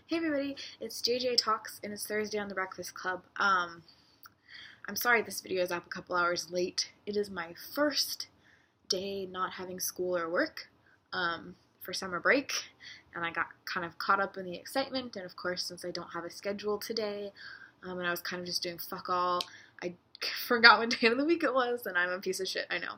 Hey everybody, it's JJ Talks and it's Thursday on the Breakfast Club. I'm sorry this video is up a couple hours late. It is my first day not having school or work for summer break, and I got kind of caught up in the excitement, and of course since I don't have a schedule today, and I was kind of just doing fuck all, I forgot what day of the week it was, and I'm a piece of shit, I know.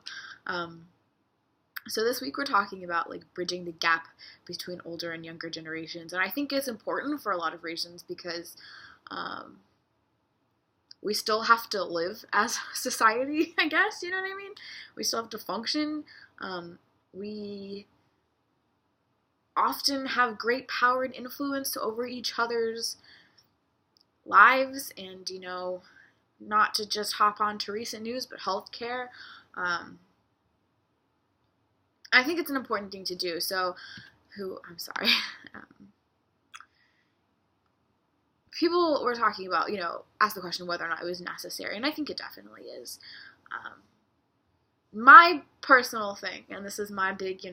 So this week we're talking about bridging the gap between older and younger generations, and I think it's important for a lot of reasons because we still have to live as a society, I guess, you know what I mean? We still have to function. We often have great power and influence over each other's lives, and, not to just hop on to recent news, but healthcare. I think it's an important thing to do. So, people were talking about, ask the question whether or not it was necessary, and I think it definitely is. My personal thing, and this is my big,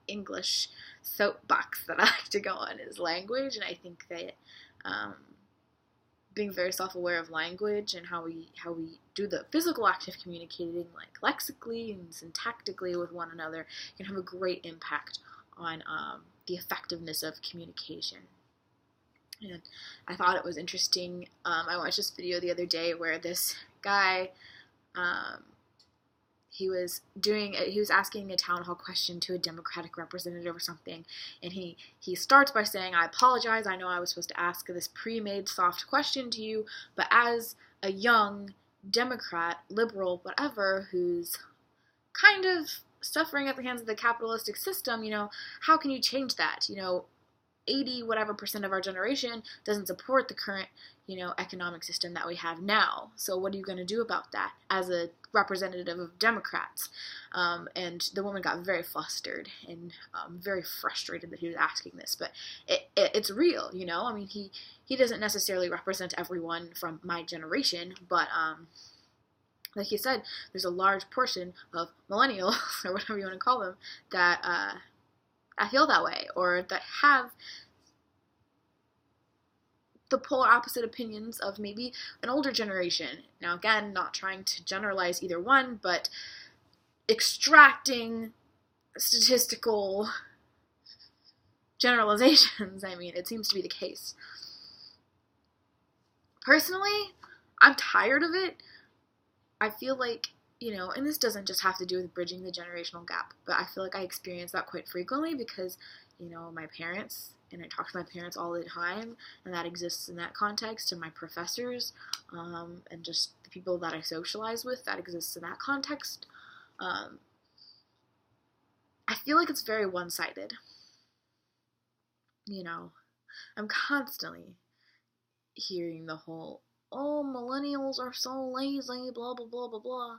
English soapbox that I like to go on, is language, and I think that being very self-aware of language and how we do the physical act of communicating, lexically and syntactically with one another, can have a great impact on the effectiveness of communication. And I thought it was interesting. I watched this video the other day where this guy, he was asking a town hall question to a Democratic representative or something, and he starts by saying, "I apologize, I know I was supposed to ask this pre-made soft question to you, but as a young Democrat, liberal, whatever, who's kind of suffering at the hands of the capitalistic system, how can you change that? 80 whatever % of our generation doesn't support the current, economic system that we have now. So what are you going to do about that as a representative of Democrats?" And the woman got very flustered and very frustrated that he was asking this. But it's real, I mean, he doesn't necessarily represent everyone from my generation, but like he said, there's a large portion of millennials, or whatever you want to call them, that I feel that way, or that have the polar opposite opinions of maybe an older generation. Now, again, not trying to generalize either one, but extracting statistical generalizations, I mean, it seems to be the case. Personally, I'm tired of it. I feel like, and this doesn't just have to do with bridging the generational gap, but I feel like I experience that quite frequently because, my parents, and I talk to my parents all the time, and that exists in that context, and my professors, and just the people that I socialize with, that exists in that context. I feel like it's very one-sided. I'm constantly hearing the whole, "Oh, millennials are so lazy, blah, blah, blah, blah, blah,"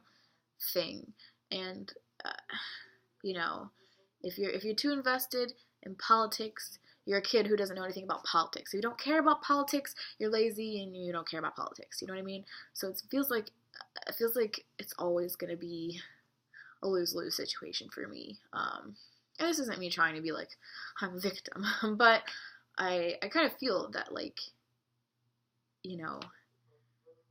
thing. And, if you're too invested in politics, you're a kid who doesn't know anything about politics. If you don't care about politics, you're lazy and you don't care about politics. You know what I mean? So it feels like it's always going to be a lose-lose situation for me. And this isn't me trying to be like, I'm a victim, but I kind of feel that,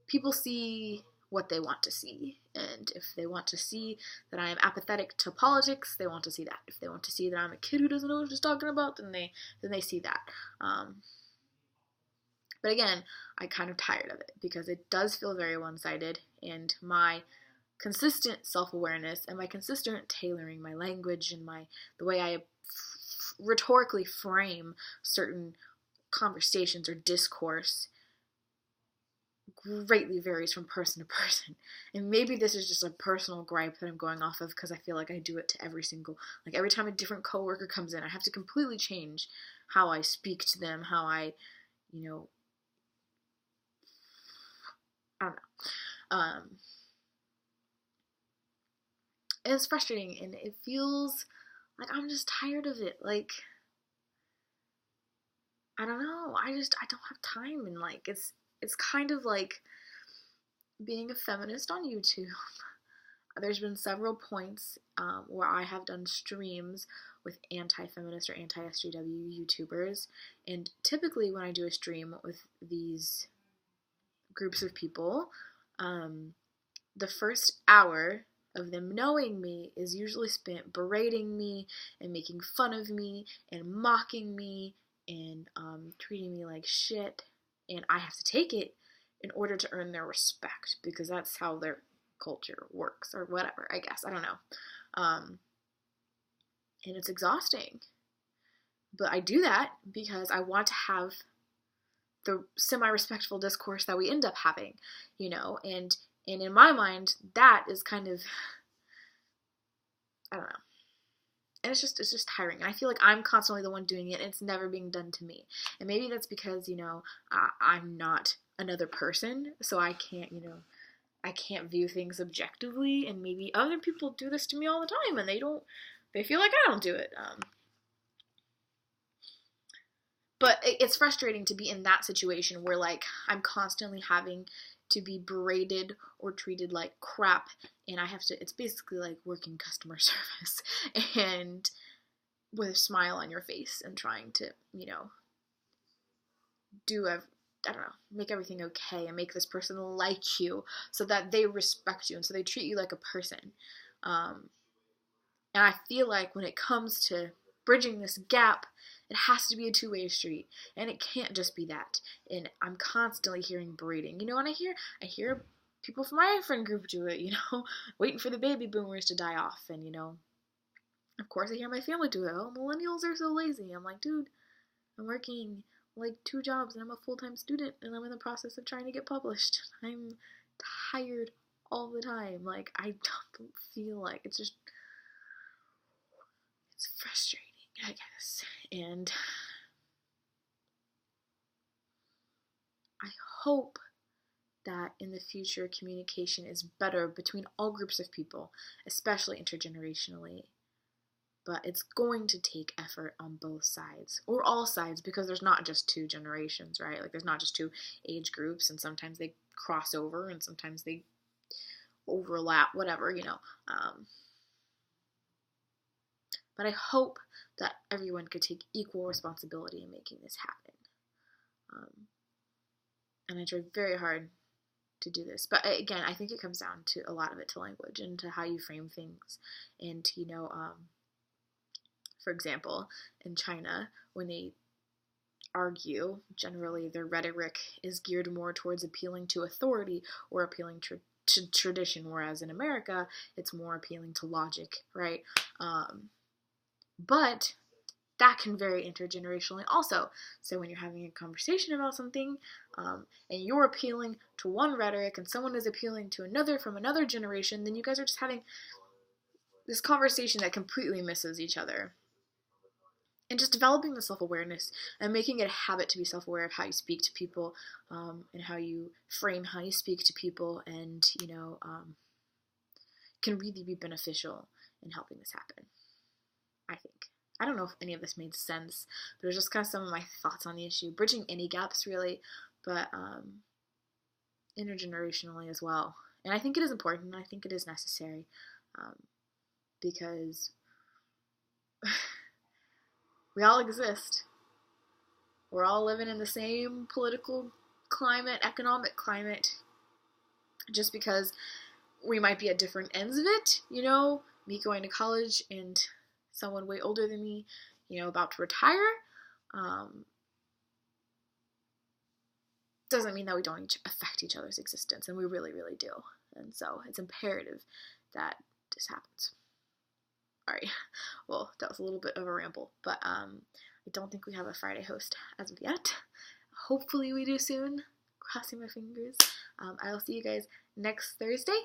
people see what they want to see, and if they want to see that I am apathetic to politics, they want to see that. If they want to see that I'm a kid who doesn't know what she's talking about, then they see that. But again, I'm kind of tired of it because it does feel very one-sided, and my consistent self-awareness and my consistent tailoring my language and the way I rhetorically frame certain conversations or discourse greatly varies from person to person. And maybe this is just a personal gripe that I'm going off of because I feel like I do it to every time a different coworker comes in, I have to completely change how I speak to them, how I, I don't know. And it's frustrating, and it feels like I'm just tired of it. I don't know, I don't have time, and it's kind of like being a feminist on YouTube. there's been several points where I have done streams with anti-feminist or anti-SJW YouTubers, and typically when I do a stream with these groups of people, the first hour of them knowing me is usually spent berating me and making fun of me and mocking me and treating me like shit, and I have to take it in order to earn their respect, because that's how their culture works, or whatever, I guess. I don't know. And it's exhausting. But I do that because I want to have the semi-respectful discourse that we end up having, you know, and in my mind, that is kind of, I don't know. And it's just tiring. And I feel like I'm constantly the one doing it, and it's never being done to me. And maybe that's because, you know, I'm not another person, so I can't, you know, I can't view things objectively, and maybe other people do this to me all the time, and they feel like I don't do it. But it's frustrating to be in that situation where, like, I'm constantly having to be berated or treated like crap, and I have to, it's basically like working customer service, and with a smile on your face and trying to, you know, I don't know, make everything okay and make this person like you so that they respect you and so they treat you like a person. And I feel like when it comes to bridging this gap, it has to be a two-way street, and it can't just be that. And I'm constantly hearing berating, you know, and I hear people from my friend group do it, you know, waiting for the baby boomers to die off, and, you know, of course I hear my family do it. Oh, millennials are so lazy. I'm like, dude, I'm working like 2 jobs, and I'm a full-time student, and I'm in the process of trying to get published. I'm tired all the time. Like, I don't feel like, it's frustrating, I guess. And I hope that in the future communication is better between all groups of people, especially intergenerationally. But it's going to take effort on both sides, or all sides, because there's not just 2 generations, right? Like, there's not just 2 age groups, and sometimes they cross over, and sometimes they overlap, whatever, you know. But I hope that everyone could take equal responsibility in making this happen. And I tried very hard to do this. But again, I think it comes down to a lot of it to language and to how you frame things. And, you know, for example, in China, when they argue, generally their rhetoric is geared more towards appealing to authority or appealing to tradition, whereas in America, it's more appealing to logic, right? But that can vary intergenerationally also. So when you're having a conversation about something, and you're appealing to one rhetoric and someone is appealing to another from another generation, then you guys are just having this conversation that completely misses each other. And just developing the self-awareness and making it a habit to be self-aware of how you speak to people, and how you frame how you speak to people, and, you know, can really be beneficial in helping this happen, I think. I don't know if any of this made sense, but it was just kind of some of my thoughts on the issue. Bridging any gaps, really, but intergenerationally as well. And I think it is important, and I think it is necessary, because we all exist. We're all living in the same political climate, economic climate, just because we might be at different ends of it, you know, me going to college and someone way older than me, you know, about to retire, doesn't mean that we don't affect each other's existence, and we really, really do. And so it's imperative that this happens. All right, well, that was a little bit of a ramble, but I don't think we have a Friday host as of yet. Hopefully we do soon. Crossing my fingers. I will see you guys next Thursday.